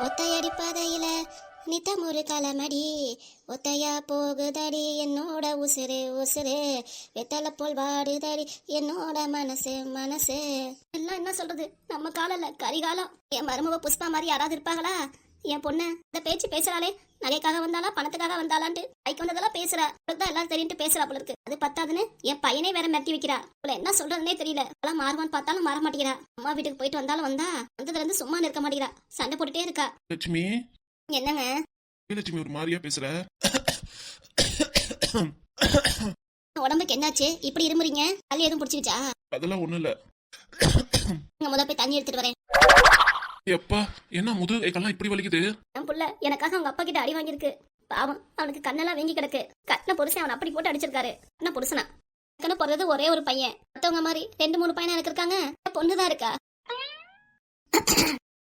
ஒத்தையடி பாதையில நித்தம் ஒரு களமடி ஒத்தையா போகுதடி என்னோட உசுறு உசுறு வெத்தலை போல் வாடுதடி என்னோட மனசு மனசு. எல்லாம் என்ன சொல்றது, நம்ம காலம்ல கரிகாலம். என் மருமவ புஷ்பா மாதிரி யாராவது இருப்பாங்களா? என் பொண்ணு இந்த பேச்சு பேசுறாளே, நகைக்காக வந்தாளா பணத்துக்காக வந்தாளான்ட்டு கைக்கு வந்ததெல்லாம் பேசுறா. தான் எல்லாரும் தெரியுட்டு பேசுறா போல இருக்கு. அது பத்தாதுன்னு என் பையனே வேற மிரட்டி வைக்கிறா. இவள என்ன சொல்றதுன்னே தெரியல. எல்லாம் மாறுவான்னு பார்த்தாலும் மாற மாட்டேங்கிறா. அம்மா வீட்டுக்கு போயிட்டு வந்தாலும் வந்ததுல இருந்து சும்மா நிற்க மாட்டேங்கிறா. சண்டை போட்டுட்டே இருக்கா. லட்சுமி, என்னங்க லட்சுமி ஒரு மாதிரியா பேசுற? உடம்புக்கு என்னாச்சு இப்படி இருமுறீங்க? தள்ளி எதுவும் பிடிச்சிருச்சா? அதெல்லாம் ஒண்ணும் இல்ல. முத போய் தண்ணி எடுத்துட்டு வரேன். எப்பா என்ன முதுகைக்கெல்லாம் இப்படி வலிக்குது? என் புள்ள எனக்காக அவங்க அப்பா கிட்ட அடி வாங்கியிருக்கு. பாவம், அவனுக்கு கண்ணெல்லாம் வீங்கி கிடக்கு. கட்டின புருஷன் அவன் அப்படி போட்டு அடிச்சிருக்காரு. கண்ண புருஷனா கண்ண போறது ஒரே ஒரு பையன். மத்தவங்க மாதிரி 2-3 பையனா எனக்கு இருக்காங்க. பொண்ணுதான் இருக்கா.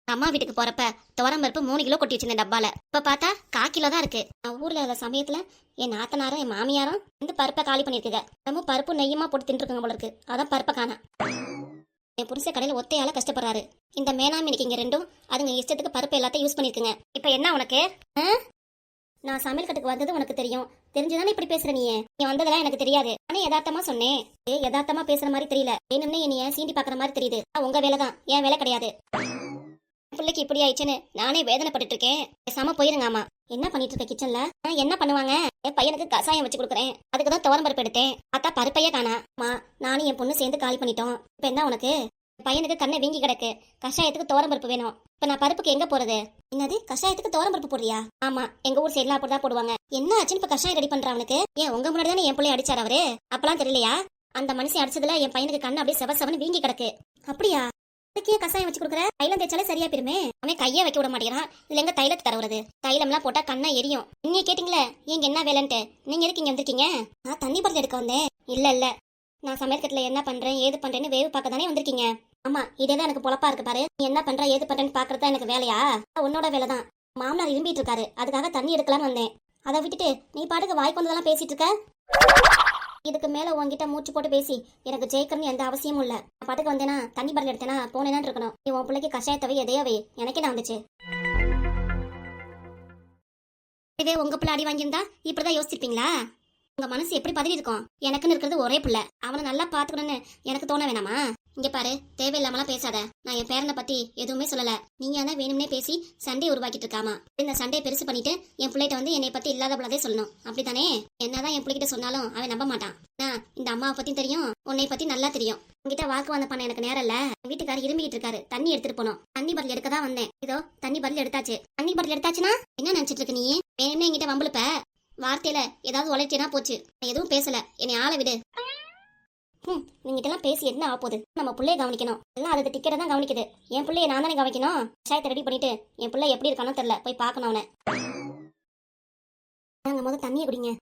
அம்மா வீட்டுக்கு போறப்ப துவரம் பருப்பு 3 கிலோ கொட்டி வச்சிருந்தேன் டப்பால. இப்ப பார்த்தா 1/4 கிலோ தான் இருக்கு. நான் ஊர்ல இருந்த சமயத்துல என் நாத்தனாரும் என் மாமியாரும் இந்த பருப்பை காலி பண்ணிருக்குங்க. நம்ம பருப்பு நெய்யமா போட்டு தின்றுருக்காங்க போல இருக்கு. அதான் பருப்பை காணா. என் புருஷ கடையில ஒத்தையால கஷ்டப்படுறாரு. இந்த மேனாமி இன்னைக்கு ரெண்டும் அதுங்க இஷ்டத்துக்கு பருப்பு எல்லாத்தையும் யூஸ் பண்ணிருக்குங்க. இப்ப என்ன உனக்கு? நான் சமையல் கட்டுக்கு வந்தது உனக்கு தெரியும். தெரிஞ்சுதானே இப்படி பேசுற நீ வந்ததெல்லாம் எனக்கு தெரியாது. ஆனா யதார்த்தமா சொன்னேன். யதார்த்தமா பேசுற மாதிரி தெரியல. வேணும்னே என்னைய சீண்டி பாக்குற மாதிரி தெரியுது. உங்க வேலைதான், என் வேலை கிடையாது. பிள்ளைக்கு இப்படி ஆயிடுச்சுன்னு நானே வேதனைப்பட்டு இருக்கேன். பேசாம போயிருங்க. ஆமா, என்ன பண்ணிட்டு இருக்க கிச்சன்ல? என்ன பண்ணுவாங்க? என் பையனுக்கு கசாயம் வச்சு கொடுக்குறேன். அதுக்குதான் துவரம் பருப்பு எடுத்தேன். அத்தா பருப்பையே காணா. நானும் என் பொண்ணு சேர்ந்து காலி பண்ணிட்டோம். இப்ப என்ன உனக்கு? பையனுக்கு கண்ணை வீங்கி கிடக்கு. கஷாயத்துக்கு துவரம் பருப்பு வேணும். இப்ப நான் பருப்புக்கு எங்க போறது? என்னது, கஷாயத்துக்கு துவரம் பருப்பு போடுறியா? ஆமா, எங்க ஊர் சைட்ல அப்படிதான் போடுவாங்க. என்ன ஆச்சுன்னு இப்ப கஷாயம் ரெடி பண்ற அவனுக்கு? ஏன் உங்க முன்னாடி தானே என் பிள்ளைய அடிச்சாரு அவரு? அப்பெல்லாம் தெரியலையா? அந்த மனுஷன் அடிச்சதுல என் பையனுக்கு கண்ணு அப்படியே செவசவன்னு வீங்கி கிடக்கு. அப்படியா? அதுக்கே கசாயம் வச்சு கொடுக்குற? தைலம் தேய்ச்சாலே சரியா போயிருமே. அவன் கையே வைக்க விட மாட்டேங்கிறான். இதுல எங்க தைலத்தை தரவுறது? தைலம் எல்லாம் போட்டா கண்ணா எரியும். நீங்க கேட்டீங்களே எங்க என்ன வேலைன்ட்டு. நீங்க எதுக்கு இங்க வந்திருக்கீங்க? நான் தண்ணி பருத்தி எடுக்க வந்தேன். இல்ல நான் சமையல் என்ன பண்றேன் ஏது பண்றேன்னு வேவு பார்க்க தானே வந்திருக்கீங்க. ஆமா, இதேதான் எனக்கு பொழப்பா இருக்கு பாரு. நீ என்ன பண்ற ஏது பண்றேன்னு பாக்குறதா எனக்கு வேலையா? உன்னோட வேலைதான். மாமனார் இரும்பிட்டு இருக்காரு, அதுக்காக தண்ணி எடுக்கலான்னு வந்தேன். அதை விட்டுட்டு நீ பாட்டுக்கு வாய்க்கு வந்ததெல்லாம் பேசிட்டு இருக்க. இதுக்கு மேல உன்கிட்ட மூச்சு போட்டு பேசி எனக்கு ஜெயிக்கணும்னு எந்த அவசியமும் இல்ல. நான் பாட்டுக்கு வந்தேனா தண்ணி பரல் எடுத்தேனா போனேனா இருக்கணும். நீ உன் பிள்ளைக்கு கஷாயத்தவை எதையவே எனக்கே நான் வந்துச்சு. இதே உங்க பிள்ளை அடி வாங்கியிருந்தா இப்படிதான் யோசிச்சிருப்பீங்களா? உங்க மனசு எப்படி பதவி இருக்கும்? எனக்குன்னு இருக்கிறது ஒரே பிள்ளை. அவனை நல்லா பாத்துக்கணும்னு எனக்கு தோண வேணாமா? இங்க பாரு, தேவையில்லாமலாம் பேசாத. நான் என் பேரனை பத்தி எதுவுமே சொல்லல. நீங்க தான் வேணும்னே பேசி சண்டையை உருவாக்கிட்டு இருக்காமா. இந்த சண்டையை பெருசு பண்ணிட்டு என் பிள்ளைகிட்ட வந்து என்னை பத்தி இல்லாத போலதே சொல்லணும். அப்படித்தானே? என்னதான் என் பிள்ளைகிட்ட சொன்னாலும் அவன் நம்ப மாட்டான். இந்த அம்மாவை பத்தி தெரியும், உன்னை பத்தி நல்லா தெரியும். உங்ககிட்ட வாக்கு வந்த பண்ண எனக்கு நேரம் இல்ல. வீட்டுக்காரர் இருமிக்கிட்டு இருக்காரு, தண்ணி எடுத்துட்டு போனோம். தண்ணி பரல் எடுக்க தான் வந்தேன். இதோ தண்ணி பரல் எடுத்தாச்சு. தண்ணி பரல் எடுத்தாச்சுன்னா என்ன நினைச்சிட்டு இருக்க நீ? வேணும்னே என்கிட்ட வம்புழுப்ப. வார்த்தையில ஏதாவது உழைச்சேனா போச்சு. நான் எதுவும் பேசல, என்னை ஆள விடு. நீங்கிட்டலாம் பேசி என்ன ஆகப்போகுது? நம்ம பிள்ளைய கவனிக்கணும். எல்லாம் அதை டிக்கெட்டை தான் கவனிக்குது. என் பிள்ளைய நான் தானே கவனிக்கணும். கஷாயத்தை ரெடி பண்ணிட்டு என் பிள்ளை எப்படி இருக்கானோ தெரியல, போய் பார்க்கணும் அவனை. நாங்க முதல் தண்ணியை குடிங்க.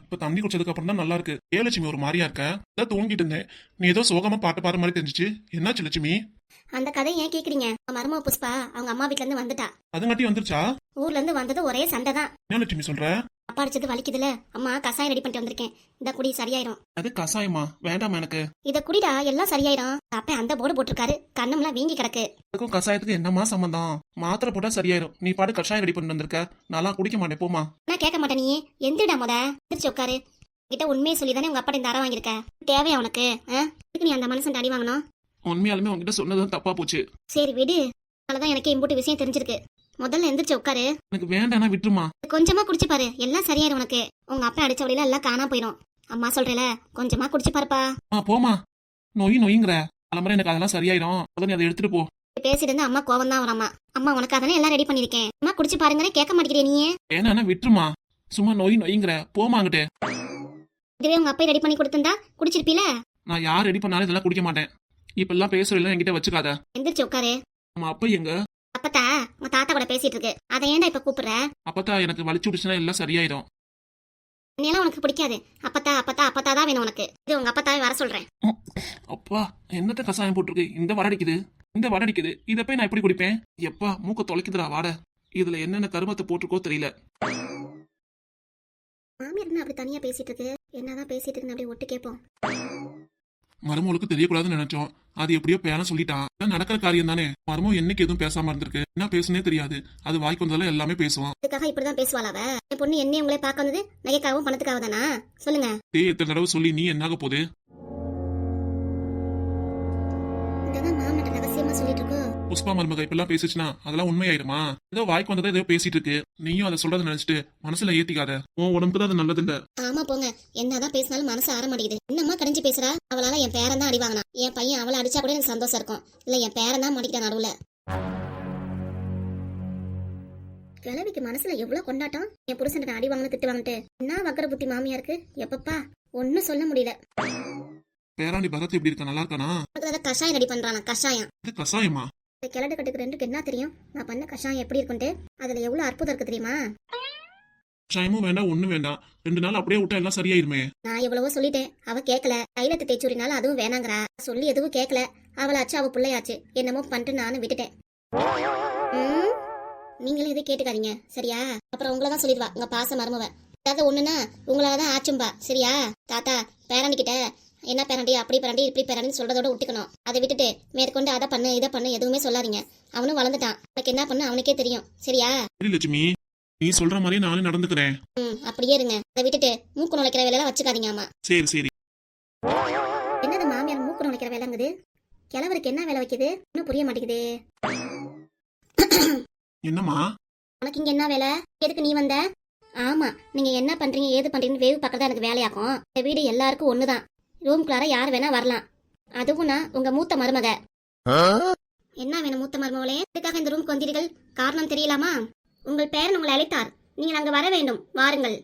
இப்ப தண்ணி குடிச்சதுக்கு அப்புறம் தான் நல்லா இருக்கு. லட்சுமி ஒரு மாதிரியா இருக்க? அதான் தூங்கிட்டு இருந்தேன். நீ ஏதோ சோகமா பாட்டு பாடுற மாதிரி தெரிஞ்சிச்சு. என்னாச்சு லட்சுமி? அந்த கதை ஏன் கேக்குறீங்க? மருமக புஷ்பா அவங்க அம்மா வீட்ல இருந்து வந்துட்டா. அதுங்காட்டி வந்துருச்சா? ஊர்ல இருந்து வந்தது ஒரே சண்டை தான். என்ன லட்சுமி சொல்ற? அப்பா அடிச்சது வலிக்குதுல, அம்மா கசாயம் ரெடி பண்ணிட்டு வந்திருக்கேன். இந்த குடி சரியாயிரும். அது கசாயமா? வேண்டாம் எனக்கு. இத குடிடா, எல்லாம் சரியாயிரும். அப்ப அந்த போர்டு போட்டிருக்காரு, கண்ணம்லாம் வீங்கி கிடக்கு. அதுக்கும் கசாயத்துக்கு என்னமா சம்பந்தம்? மாத்திரை போட்டா சரியாயிரும். நீ பாடு கஷாயம் ரெடி பண்ணி வந்திருக்க. நல்லா குடிக்க மாட்டேன், போமா. நான் கேட்க மாட்டேன். நீ எந்திரிடா முத, எந்திரிச்சு உட்காரு. கிட்ட உண்மையை சொல்லி தானே உங்க அப்பா இந்த அற வாங்கியிருக்க. தேவையா உனக்கு? நீ அந்த மனுஷன் அடி வாங்கணும்? உண்மையாலுமே உங்ககிட்ட சொன்னதும் தப்பா போச்சு. சரி விடு, அதனாலதான் எனக்கு இம்புட்டு விஷயம் தெரிஞ்சிருக்கு. முதல்ல எந்திரிச்சு உட்காரு. எனக்கு வேண்டாம், விட்டுருமா. கொஞ்சமா குடிச்சு பாரு, எல்லாம் சரியாயிரும் உனக்கு. உங்க அப்பா அடிச்ச வழியில எல்லாம் காணா போயிரும். அம்மா சொல்றேல, கொஞ்சமா குடிச்சு பாருப்பா. போமா, நொய்ங்கிற அலம்பரம் எனக்கு அதெல்லாம் சரியாயிரும். நீ அதை எடுத்துட்டு போ. பேசிட்டு இருந்தா அம்மா கோவம் தான் வராமா. அம்மா உனக்கு அதனே எல்லாம் ரெடி பண்ணிருக்கேன். அம்மா குடிச்சு பாருங்கன்னு கேட்க மாட்டேங்கிறிய நீ. ஏன்னா விட்டுருமா, சும்மா நொய்ங்கிற போமாங்கிட்டு. இதுவே உங்க அப்பா ரெடி பண்ணி கொடுத்திருந்தா குடிச்சிருப்பீல. நான் யார் ரெடி பண்ணாலும் இதெல்லாம் குடிக்க மாட்டேன். இப்ப எல்லாம் பேசுறதுல என்கிட்ட வச்சுக்காத. எந்திரிச்சு உட்காரு. நம்ம அப்பா எங்க? அப்பத்தா உங்க தாத்தா கூட பேசிட்டு இருக்கு. அதை ஏன்டா இப்ப கூப்பிடுற? அப்பத்தா எனக்கு வலிச்சு விடுச்சுன்னா எல்லாம் சரியாயிரும். என்னெல்லாம் உனக்கு பிடிக்காது. அப்பத்தா அப்பத்தா அப்பத்தா தான் வேணும் உனக்கு. இது உங்க அப்பத்தாவே வர சொல்றேன். அப்பா என்னத்த கசாயம் போட்டிருக்கு? இந்த வடடிக்குது, இந்த வடடிக்குது. இத போய் நான் எப்படி குடிப்பேன்? எப்பா மூக்க தொலைக்குதுடா வாட. இதுல என்னென்ன கருமத்தை போட்டிருக்கோ தெரியல. மாமியார் என்ன அப்படி தனியா பேசிட்டு இருக்கு? என்னதான் பேசிட்டு இருக்குன்னு அப்படியே ஒட்டு கேட்போம். மருமகளுக்கு தெரியக்கூடாதுன்னு நினைச்சோம். அது எப்படியோ பேரன் சொல்லிட்டான். அதான் நடக்கிற காரியம் தானே. மருமோ என்னைக்கு எதுவும் பேசாம இருந்திருக்கு. என்ன பேசுனே தெரியாது. அது வாய்க்கு வந்தாலும் எல்லாமே பேசுவான். இதுக்காக இப்படிதான் பேசுவாள் அவ? என் பொண்ணு என்னையும் உங்களே பார்க்க வந்தது நகைக்காகவும் பணத்துக்காக தானா? சொல்லுங்க. எத்தனை தடவை சொல்லி நீ என்னாக போகுது? இதான் மாமன்ட்ட ரகசியமா சொல்லிட்டு இருக்கோம். புஷ்பா மருமக இப்பெல்லாம் பேசிச்சுனா அதெல்லாம் உண்மையாயிருமா? ஏதோ வாய்க்கு வந்ததை ஏதோ பேசிட்டு இருக்கு. நீயும் அதை சொல்றதை நினைச்சிட்டு மனசுல ஏத்திக்காத. உன் உடம்புக்கு தான் அது நல்லது இல்ல. ஆமா போங்க, என்னதான் பேசினாலும் மனசு ஆற மாட்டேங்குது. என்னம்மா கடிஞ்சு பேசுறா? அவளால என் பேரன் தான் அடி வாங்கினா. என் பையன் அவளை அடிச்சா கூட எனக்கு சந்தோஷம் இருக்கும். இல்ல என் பேரன் தான் மாட்டிக்கிட்ட நடுவுல. கிழவிக்கு மனசுல எவ்வளவு கொண்டாட்டம். என் புருஷன் அடி வாங்கின திட்டு வாங்கிட்டு என்ன வக்கர புத்தி மாமியா இருக்கு. எப்பப்பா ஒன்னும் சொல்ல முடியல. பேராண்டி பரத் எப்படி இருக்கா? நல்லா இருக்கானா? கஷாயம் ரெடி பண்றானா? கஷாயம்? இது கஷாயமா? கிழடு கட்டுக்கு ரெண்டுக்கு என்ன தெரியும்? நான் பண்ண கஷாயம் எப்படி இருக்குன்ட்டு. அதுல எவ்வளவு அற்புதம் இருக்கு தெரியுமா? கஷாயமும் வேண்டாம் ஒண்ணும் வேண்டாம். 2 நாள் அப்படியே விட்டா எல்லாம் சரியாயிருமே. நான் எவ்வளவோ சொல்லிட்டேன், அவ கேட்கல. தைலத்தை தேய்ச்சூரினால அதுவும் வேணாங்கிறா. சொல்லி எதுவும் கேட்கல. அவளாச்சு அவ பிள்ளையாச்சு. என்னமோ பண்ணிட்டு நானும் விட்டுட்டேன். நீங்களும் இதை கேட்டுக்காதீங்க சரியா? அப்புறம் உங்களதான் சொல்லிடுவா உங்க பாச மருமவ. ஏதாவது ஒண்ணுன்னா உங்களாலதான் ஆச்சும்பா சரியா? தாத்தா பேராண்டி கிட்ட என்ன பேராண்டி அப்படி பேராண்டி இப்படி பேராண்டி சொல்றதோட விட்டுக்கணும். அதை விட்டுட்டு மேற்கொண்டு அதை பண்ணு இதை பண்ணு எதுவுமே சொல்லாதீங்க. அவனும் வளர்ந்துட்டான். உனக்கு என்ன பண்ணு அவனுக்கே தெரியும் சரியா? சரி லட்சுமி, நீ சொல்ற மாதிரி நானும் நடந்துக்கிறேன். அப்படியே இருங்க. அதை விட்டுட்டு மூக்கு நுழைக்கிற வேலையெல்லாம் வச்சுக்காதீங்க. ஆமா சரி சரி. என்னது மாமியார் மூக்கு நுழைக்கிற வேலைங்குது? கிழவருக்கு என்ன வேலை வைக்குது இன்னும் புரிய மாட்டேங்குது. என்னம்மா உனக்கு இங்க என்ன வேலை? எதுக்கு நீ வந்த? ஆமா, நீங்க என்ன பண்றீங்க ஏது பண்றீங்கன்னு வேவு பக்கத்தான் எனக்கு வேலையாக்கும். இந்த வீடு எல்லாருக்கும் ஒண்ணுதான். ரூம்குள்ளார யார் வேணா வரலாம். அதுவும் நான் உங்க மூத்த மருமக. என்ன வேணும் மூத்த மருமகளே? எதுக்காக இந்த ரூமுக்கு வந்தீர்கள்? காரணம் தெரியலாமா? உங்கள் பேரன் உங்களை அழைத்தார். நீங்கள் அங்க வர வேண்டும். வாருங்கள்.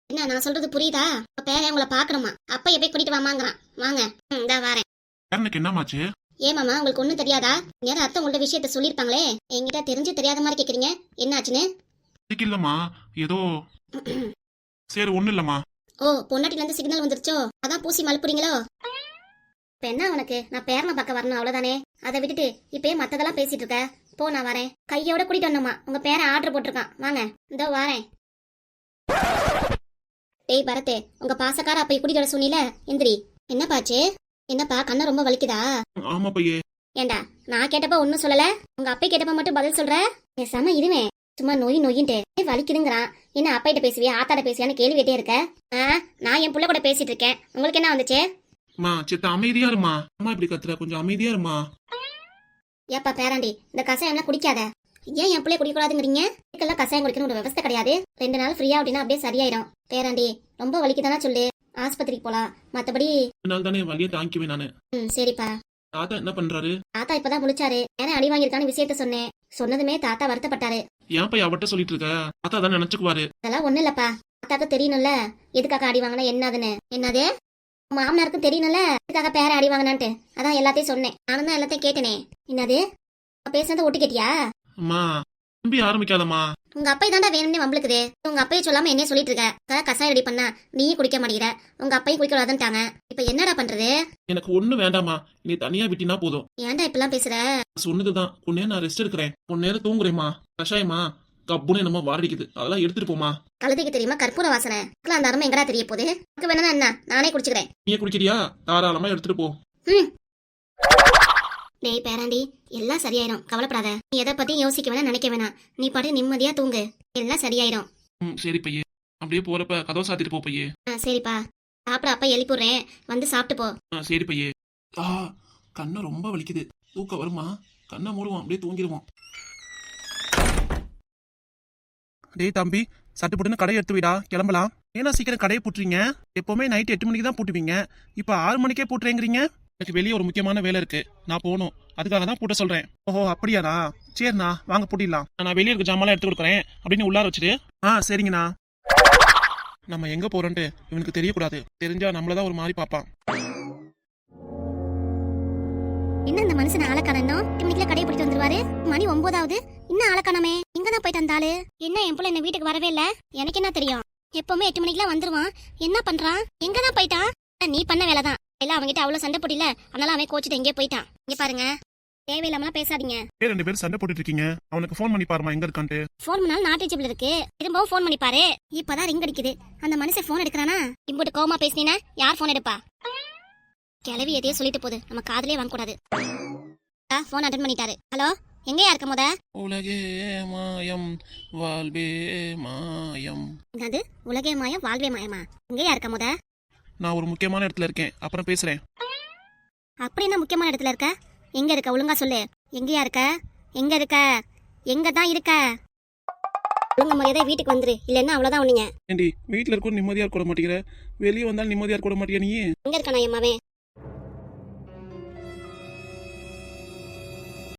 என்ன நான் சொல்றது புரியுதா? பேரன் உங்களை பாக்கணுமா? அப்ப எப்ப கூட்டிட்டு வாமாங்கிறான். வாங்க. இந்தா வரேன். பேரனுக்கு என்னமாச்சு? ஏமாமா உங்களுக்கு ஒண்ணும் தெரியாதா? நேரம் அத்தை உங்கள்ட்ட விஷயத்த சொல்லிருப்பாங்களே. என்கிட்ட தெரிஞ்சு தெரியாத மாதிரி கேக்குறீங்க. என்னாச்சுன்னு? இல்லம்மா ஏதோ. சரி ஒண்ணு இல்லம்மா. ஓ பொன்னாட்டில இருந்து சிக்னல் வந்துருச்சோ? அதான் பூசி மழுப்புறீங்களோ? இப்ப என்ன உனக்கு? நான் பேரனை பார்க்க வரணும் அவ்வளவுதானே. அதை விட்டுட்டு இப்பயே மத்ததெல்லாம் பேசிட்டு இருக்க. போ நான் வரேன். கையோட கூட்டிட்டு வந்தோமா உங்க பேரன் ஆர்டர் போட்டிருக்கான். வாங்க இதோ வரேன். டேய் பரத்தே, உங்க பாசக்கார அப்ப கூட்டிட்டு வர சொன்னீல எந்திரி. என்னப்பாச்சு? என்னப்பா கண்ணை ரொம்ப வலிக்குதா? ஆமா பையே. ஏண்டா நான் கேட்டப்ப ஒன்னும் சொல்லல, உங்க அப்பா கேட்டப்ப மட்டும் பதில் சொல்ற. பேசாம இருவே. சும்மா நோயின்ட்டு வலிக்குதுங்கிறான். என்ன அப்பாயிட்ட பேசுவியா ஆத்தாட பேசுவியான்னு கேள்வி கேட்டே இருக்க. நான் என் புள்ள கூட பேசிட்டு இருக்கேன். உங்களுக்கு என்ன வந்துச்சு? அம்மா சித்த அமைதியா இருமா. அம்மா இப்படி கத்துற, கொஞ்சம் அமைதியா இருமா. ஏப்பா பேராண்டி இந்த கசாயம் எல்லாம் குடிக்காத. ஏன் என் பிள்ளைய குடிக்கூடாதுங்கிறீங்க? இதுக்கெல்லாம் கசாயம் குடிக்கணும் ஒரு விவசாய கிடையாது. 2 நாள் ஃப்ரீயா அப்படின்னா அப்படியே சரியாயிடும். பேராண்டி ரொம்ப வலிக்குதானா சொல்லு, ஆஸ்பத்திரிக்கு போலாம். மத்தபடி தானே வலியை தாங்கிக்குவேன் நானு. சரிப்பா. தாத்தா என்ன பண்றாரு? தாத்தா இப்பதான் முழிச்சாரு. ஏன்னா அடி வாங்கியிருக்கான்னு விஷயத்த சொன்னேன். சொன்னதுமே தாத்தா வருத்தப்பட்டாரு. ஏன் பைய அவட்ட சொல்லிட்டு இருக்க? தாத்தா தான் நினைச்சுக்குவாரு. அதெல்லாம் ஒண்ணு இல்லப்பா, தாத்தாக்கு தெரியணும்ல எதுக்காக அடி வாங்கினா என்னதுன்னு. என்னது மாமனாருக்கும் தெரியணும்ல எதுக்காக பேர அடி வாங்கினான்ட்டு. அதான் எல்லாத்தையும் சொன்னேன். நானும் தான் எல்லாத்தையும் கேட்டனே. என்னது பேசுனதை ஒட்டு கேட்டியா? அம்மா நம்பி ஆரம்பிக்காதம்மா. உங்க அப்பா தாண்டா வேணும்னே வம்பளுக்குது. உங்க அப்பைய சொல்லாம என்ன சொல்லிட்டு இருக்க? கசாயம் ரெடி பண்ணா நீயும் குடிக்க மாட்டேங்கிற, உங்க அப்பையும் குடிக்கூடாதுன்ட்டாங்க. இப்ப என்னடா பண்றது? எனக்கு ஒண்ணு வேண்டாமா, நீ தனியா விட்டினா போதும். ஏன்டா இப்பெல்லாம் பேசுற? சொன்னதுதான் கொஞ்ச நேரம் நான் ரெஸ்ட் எடுக்கிறேன். கொஞ்ச நேரம் தூங்குறேம்மா. கஷாயமா கப்புன்னு என்னமோ வாரடிக்குது, அதெல்லாம் எடுத்துட்டு போமா. கழுதைக்கு தெரியுமா கற்பூர வாசனை? அந்த அருமை எங்கடா தெரிய போகுது? உனக்கு வேணா என்ன, நானே குடிச்சுக்கிறேன். நீ குடிக்கிறியா? தாராளமா எடுத்துட்டு போ. டேய் பேராண்டி எல்லாம் சரியாயிரும், கவலைப்படாத. நீ எதை பத்தியும் யோசிக்க வேணா நினைக்க வேணாம். நீ பாட்டு நிம்மதியா தூங்கு, எல்லாம் சரியாயிரும். சரி பையே. அப்படியே போறப்ப கதவை சாத்திட்டு போ பையே. சரிப்பா. சாப்பிட அப்பா எழுப்பிடுறேன், வந்து சாப்பிட்டு போ. சரி பையே. கண்ணை ரொம்ப வலிக்குது. தூக்கம் வருமா? கண்ணை மூடுவோம், அப்படியே தூங்கிடுவோம். டேய் தம்பி, சட்டு போட்டுன்னு கடையை எடுத்து விடா, கிளம்பலாம். ஏன்னா சீக்கிரம் கடையை பூட்டுறீங்க? எப்பவுமே நைட் 8 மணிக்கு தான் பூட்டுவீங்க, இப்ப 6 மணிக்கே பூட்டுறேங்கிறீங்க. எனக்கு வெளியே ஒரு முக்கியமான வேலை இருக்கு, நான் போகணும். அதுக்காக தான் பூட்ட சொல்றேன். ஓஹோ அப்படியாண்ணா, சரிண்ணா வாங்க பூட்டிடலாம். நான் வெளியே இருக்க ஜாமான் எடுத்து கொடுக்குறேன், அப்படின்னு உள்ளார வச்சுட்டு. சரிங்கண்ணா. நம்ம எங்க போறோன்ட்டு இவனுக்கு தெரியக்கூடாது. தெரிஞ்சா நம்மளதான் ஒரு மாதிரி பாப்பான். என்ன இந்த மனுஷன் ஆளக்கானோ? 8 மணிக்குள்ள கடையை பிடித்து வந்துருவாரு. மணி 9ஆவது, இன்னும் ஆளக்கானமே. எங்கதான் போயிட்டு வந்தாளு? என்ன என் பிள்ளை என்ன வீட்டுக்கு வரவே இல்ல? எனக்கு என்ன தெரியும்? எப்பவுமே 8 மணிக்குலாம் வந்துருவான். என்ன பண்றான்? எங்கதான் போயிட்டான்? நீ பண்ண வேலைதான் எல்லாம். அவன்கிட்ட அவ்வளவு சண்டை போட்டில, அதனால அவன் கோச்சிட்டு எங்கே போயிட்டான். இங்க பாருங்க, தேவையில்லாமலாம் பேசாதீங்க. 2 பேரும் சண்டை போட்டுட்டு இருக்கீங்க. அவனுக்கு ஃபோன் பண்ணி பாருமா எங்க இருக்கான்ட்டு. ஃபோன் பண்ணாலும் நாட் ரீச்சபிள் இருக்கு. திரும்பவும் ஃபோன் பண்ணி பாரு. இப்பதான் ரிங் அடிக்குது. அந்த மனுஷன் ஃபோன் எடுக்கிறானா? இம்புட்டு கோமா பேசினா யார் ஃபோன் எடுப்பா? கிளவி எதையோ சொல்லிட்டு போகுது, நம்ம காதுலயே வாங்கக்கூடாது. ஃபோன் அட்டன் பண்ணிட்டாரு. ஹலோ, எங்கேயா இருக்க முத? உலகே மாயம் வாழ்வே மாயம். என்னது உலகே மாயம் வாழ்வே மாயமா? எங்கேயா இருக்க முத? நான் ஒரு முக்கியமான இடத்துல இருக்கேன், அப்புறம் பேசுறேன். அப்படி என்ன முக்கியமான இடத்துல இருக்க? எங்க இருக்க ஒழுங்கா சொல்லு. எங்கேயா இருக்க? எங்க இருக்க? எங்க தான் இருக்க? ஒழுங்க மரியாதை வீட்டுக்கு வந்துரு, இல்லைன்னா அவ்வளவுதான். ஒண்ணுங்க ஏண்டி வீட்டுல இருக்கும் நிம்மதியா இருக்க மாட்டேங்கிற, வெளியே வந்தாலும் நிம்மதியா இருக்க மாட்டேங்கிற நீ. எங்க இருக்க நான் எம்மாவே?